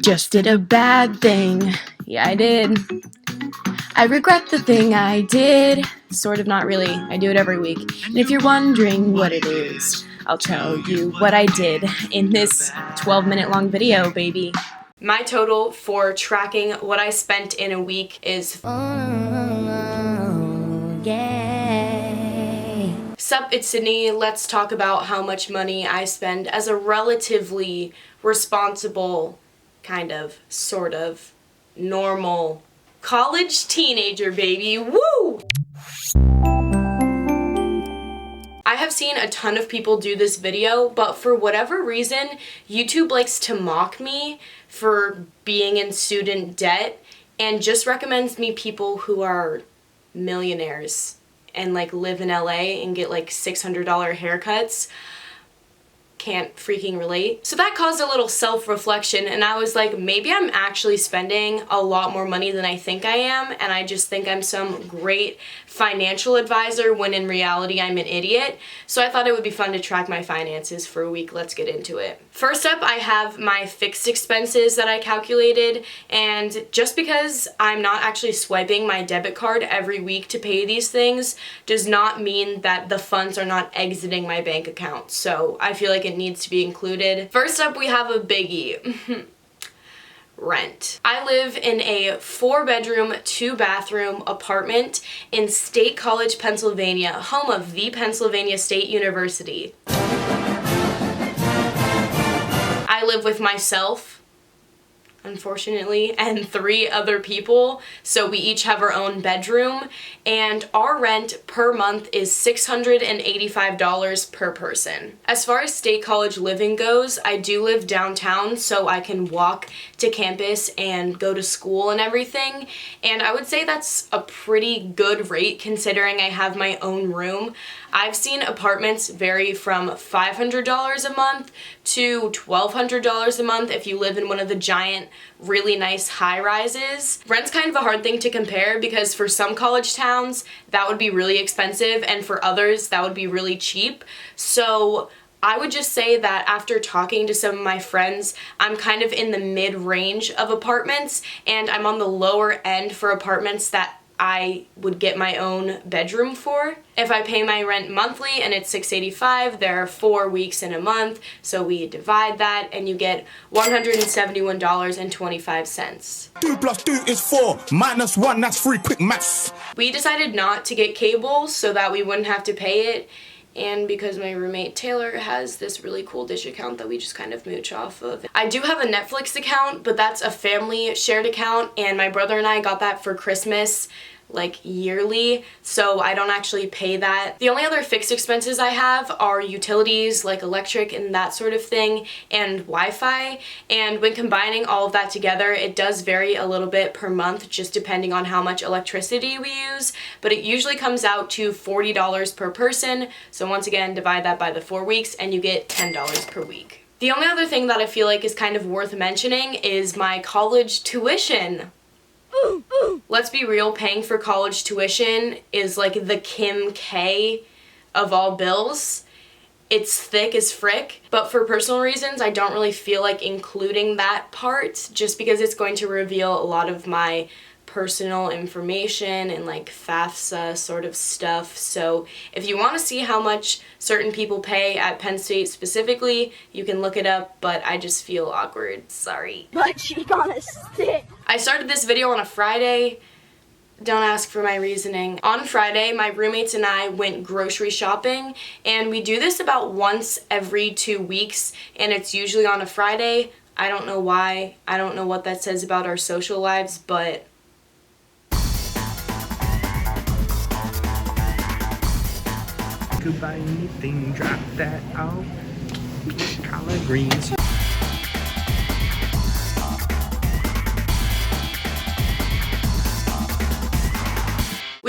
Just did a bad thing. Yeah, I did. I regret the thing I did. Sort of, not really. I do it every week. And if you're wondering what it is, I'll tell you what I did in this 12-minute long video, baby. My total for tracking what I spent in a week is Sup, it's Sydney. Let's talk about how much money I spend as a relatively responsible, kind of, sort of, normal college teenager, baby. Woo! I have seen a ton of people do this video, but for whatever reason, YouTube likes to mock me for being in student debt and just recommends me people who are millionaires and like live in LA and get like $600 haircuts. Can't freaking relate. So that caused a little self-reflection, and I was like, maybe I'm actually spending a lot more money than I think I am, and I just think I'm some great financial advisor when in reality I'm an idiot. So I thought it would be fun to track my finances for a week. Let's get into it. First up, I have my fixed expenses that I calculated, and just because I'm not actually swiping my debit card every week to pay these things does not mean that the funds are not exiting my bank account. So I feel like it needs to be included. First up, we have a biggie. Rent. I live in a 4-bedroom, 2-bathroom apartment in State College, Pennsylvania, home of the Pennsylvania State University. I live with myself, unfortunately, and 3 other people, so we each have our own bedroom, and our rent per month is $685 per person. As far as State College living goes, I do live downtown, so I can walk to campus and go to school and everything, and I would say that's a pretty good rate considering I have my own room. I've seen apartments vary from $500 a month to $1,200 a month if you live in one of the giant, really nice high-rises. Rent's kind of a hard thing to compare because for some college towns, that would be really expensive, and for others, that would be really cheap. So I would just say that after talking to some of my friends, I'm kind of in the mid-range of apartments, and I'm on the lower end for apartments that I would get my own bedroom for. If I pay my rent monthly and it's $685, there are 4 weeks in a month, so we divide that and you get $171.25. 2 + 2 is 4, -1, that's 3, quick maths. We decided not to get cable so that we wouldn't have to pay it, and because my roommate Taylor has this really cool Dish account that we just kind of mooch off of. I do have a Netflix account, but that's a family shared account, and my brother and I got that for Christmas like yearly, so I don't actually pay that. The only other fixed expenses I have are utilities like electric and that sort of thing, and Wi-Fi, and when combining all of that together, it does vary a little bit per month just depending on how much electricity we use, but it usually comes out to $40 per person, so once again divide that by the 4 weeks and you get $10 per week. The only other thing that I feel like is kind of worth mentioning is my college tuition. Let's be real, paying for college tuition is like the Kim K of all bills. It's thick as frick, but for personal reasons, I don't really feel like including that part just because it's going to reveal a lot of my personal information and like FAFSA sort of stuff. So if you want to see how much certain people pay at Penn State specifically, you can look it up, but I just feel awkward, sorry. But she got a stick. I started this video on a Friday. Don't ask for my reasoning. On Friday, my roommates and I went grocery shopping, and we do this about once every 2 weeks, and it's usually on a Friday. I don't know why. I don't know what that says about our social lives, but could buy anything, drop that off. Collard greens.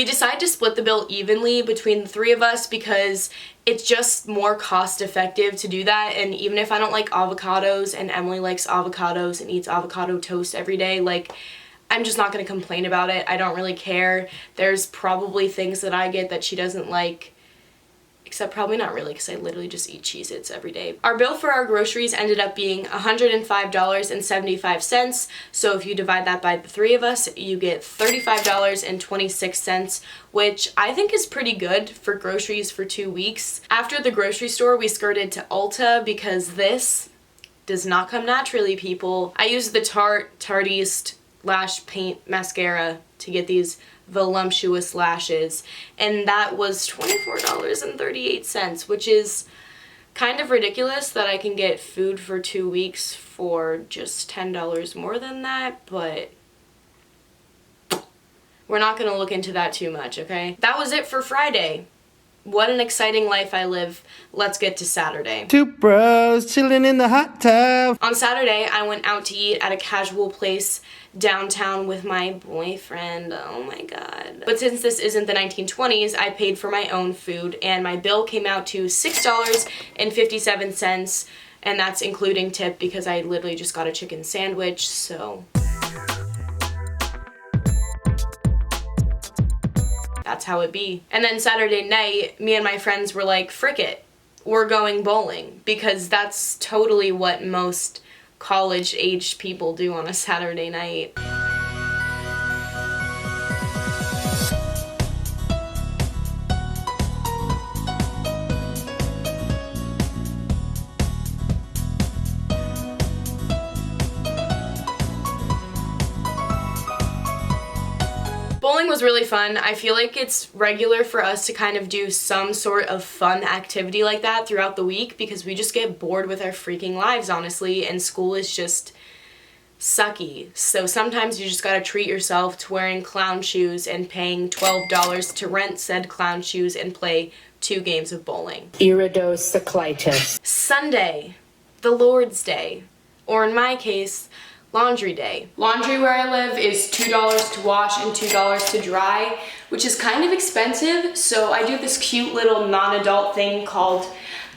we decided to split the bill evenly between the 3 of us because it's just more cost effective to do that. And even if I don't like avocados and Emily likes avocados and eats avocado toast every day, like, I'm just not going to complain about it. I don't really care. There's probably things that I get that she doesn't like. Except probably not really, because I literally just eat Cheez-Its every day. Our bill for our groceries ended up being $105.75. So if you divide that by the three of us, you get $35.26, which I think is pretty good for groceries for 2 weeks. After the grocery store, we skirted to Ulta because this does not come naturally, people. I used the Tarteist Lash Paint Mascara to get these voluptuous lashes, and that was $24.38, which is kind of ridiculous that I can get food for 2 weeks for just $10 more than that, but we're not gonna look into that too much, okay? That was it for Friday. What an exciting life I live. Let's get to Saturday. Two bros chilling in the hot tub. On Saturday, I went out to eat at a casual place downtown with my boyfriend. Oh my god. But since this isn't the 1920s, I paid for my own food, and my bill came out to $6.57, and that's including tip because I literally just got a chicken sandwich, so that's how it be. And then Saturday night, me and my friends were like, frick it, we're going bowling, because that's totally what most college-aged people do on a Saturday night. Bowling was really fun. I feel like it's regular for us to kind of do some sort of fun activity like that throughout the week because we just get bored with our freaking lives, honestly, and school is just sucky. So sometimes you just gotta treat yourself to wearing clown shoes and paying $12 to rent said clown shoes and play 2 games of bowling. Iridocyclitis. Sunday, the Lord's Day, or in my case, laundry day. Laundry where I live is $2 to wash and $2 to dry, which is kind of expensive, so I do this cute little non-adult thing called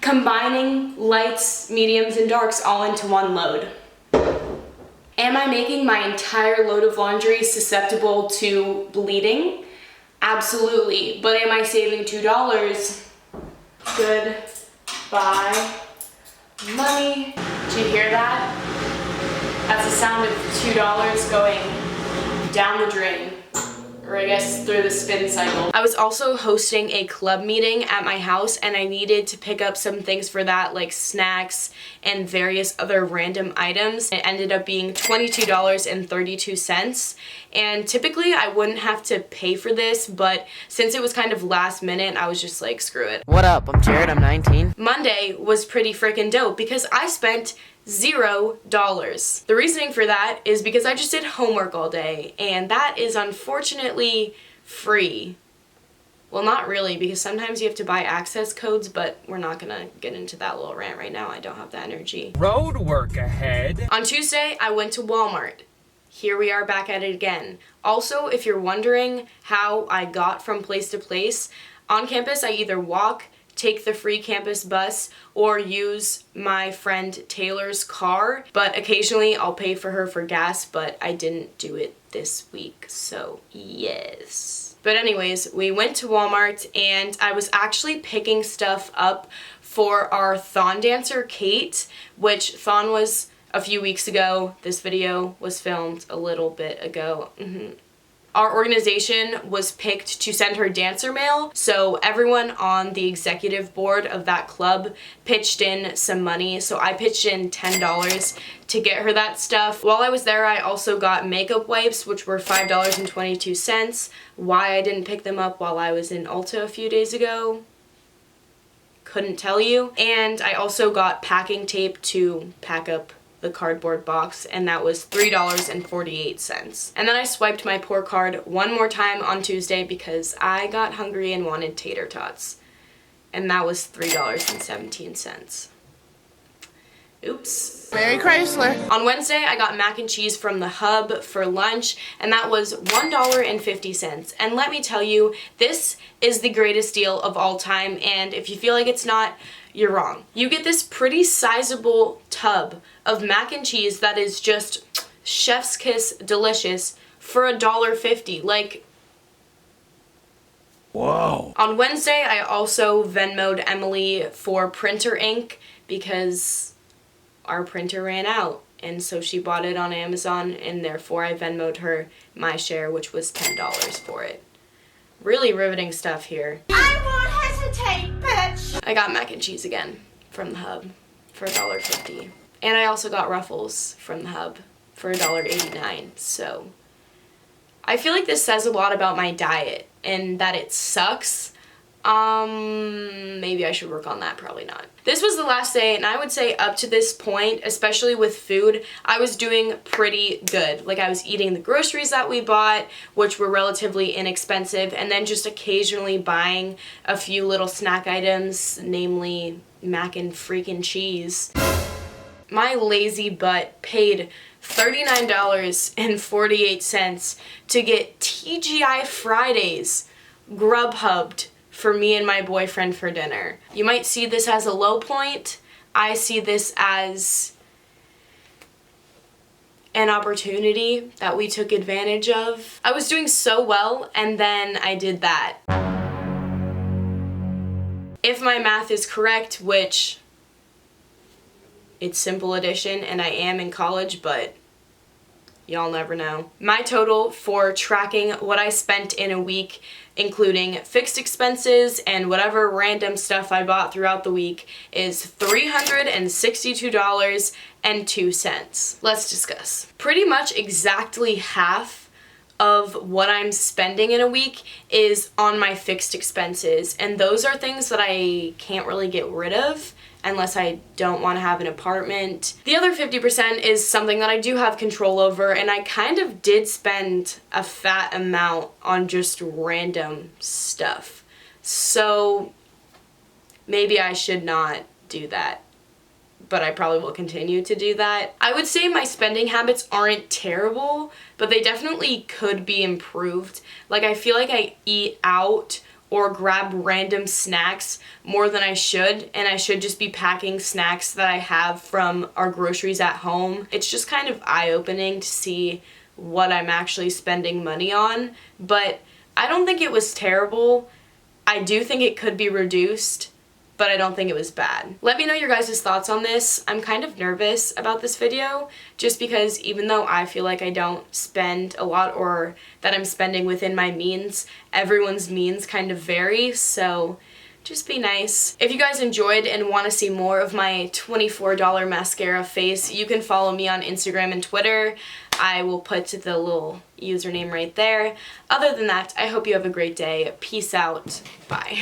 combining lights, mediums, and darks all into one load. Am I making my entire load of laundry susceptible to bleeding? Absolutely, but am I saving $2? Good. Bye. Money. Did you hear that? That's the sound of $2 going down the drain, or I guess through the spin cycle. I was also hosting a club meeting at my house, and I needed to pick up some things for that, like snacks and various other random items. It ended up being $22.32, and typically I wouldn't have to pay for this, but since it was kind of last minute, I was just like, screw it. What up? I'm Jared, I'm 19. Monday was pretty freaking dope because I spent $0. The reasoning for that is because I just did homework all day, and that is unfortunately free. Well, not really, because sometimes you have to buy access codes, but we're not gonna get into that little rant right now. I don't have the energy. Road work ahead. On Tuesday, I went to Walmart. Here we are back at it again. Also, if you're wondering how I got from place to place, on campus I either walk, take the free campus bus, or use my friend Taylor's car, but occasionally I'll pay for her for gas, but I didn't do it this week, so yes. But anyways, we went to Walmart, and I was actually picking stuff up for our Thon dancer, Kate, which Thon was a few weeks ago. This video was filmed a little bit ago. Our organization was picked to send her dancer mail, so everyone on the executive board of that club pitched in some money. So I pitched in $10 to get her that stuff. While I was there, I also got makeup wipes, which were $5.22. Why I didn't pick them up while I was in Ulta a few days ago, couldn't tell you. And I also got packing tape to pack up the cardboard box, and that was $3.48. And then I swiped my poor card one more time on Tuesday because I got hungry and wanted tater tots, and that was $3.17. Oops. Merry Chrysler. On Wednesday, I got mac and cheese from the Hub for lunch, and that was $1.50. And let me tell you, this is the greatest deal of all time, and if you feel like it's not, you're wrong. You get this pretty sizable tub of mac and cheese that is just chef's kiss delicious for $1.50. Like, Whoa. On Wednesday, I also Venmo'd Emily for printer ink because our printer ran out. And so she bought it on Amazon, and therefore I Venmo'd her my share, which was $10 for it. Really riveting stuff here. I won't hesitate, bitch! I got mac and cheese again from the Hub for $1.50. And I also got Ruffles from the Hub for $1.89. So I feel like this says a lot about my diet and that it sucks. Maybe I should work on that, probably not. This was the last day, and I would say up to this point, especially with food, I was doing pretty good. Like, I was eating the groceries that we bought, which were relatively inexpensive, and then just occasionally buying a few little snack items, namely mac and freaking cheese. My lazy butt paid $39.48 to get TGI Fridays Grubhubbed for me and my boyfriend for dinner. You might see this as a low point. I see this as an opportunity that we took advantage of. I was doing so well, and then I did that. If my math is correct, which it's simple addition and I am in college, but y'all never know. My total for tracking what I spent in a week, including fixed expenses and whatever random stuff I bought throughout the week, is $362.02. Let's discuss. Pretty much exactly half of what I'm spending in a week is on my fixed expenses, and those are things that I can't really get rid of unless I don't want to have an apartment. The other 50% is something that I do have control over, and I kind of did spend a fat amount on just random stuff. So maybe I should not do that, but I probably will continue to do that. I would say my spending habits aren't terrible, but they definitely could be improved. Like, I feel like I eat out or grab random snacks more than I should, and I should just be packing snacks that I have from our groceries at home. It's just kind of eye-opening to see what I'm actually spending money on, but I don't think it was terrible. I do think it could be reduced, but I don't think it was bad. Let me know your guys' thoughts on this. I'm kind of nervous about this video just because even though I feel like I don't spend a lot or that I'm spending within my means, everyone's means kind of vary, so just be nice. If you guys enjoyed and want to see more of my $24 mascara face, you can follow me on Instagram and Twitter. I will put the little username right there. Other than that, I hope you have a great day. Peace out. Bye.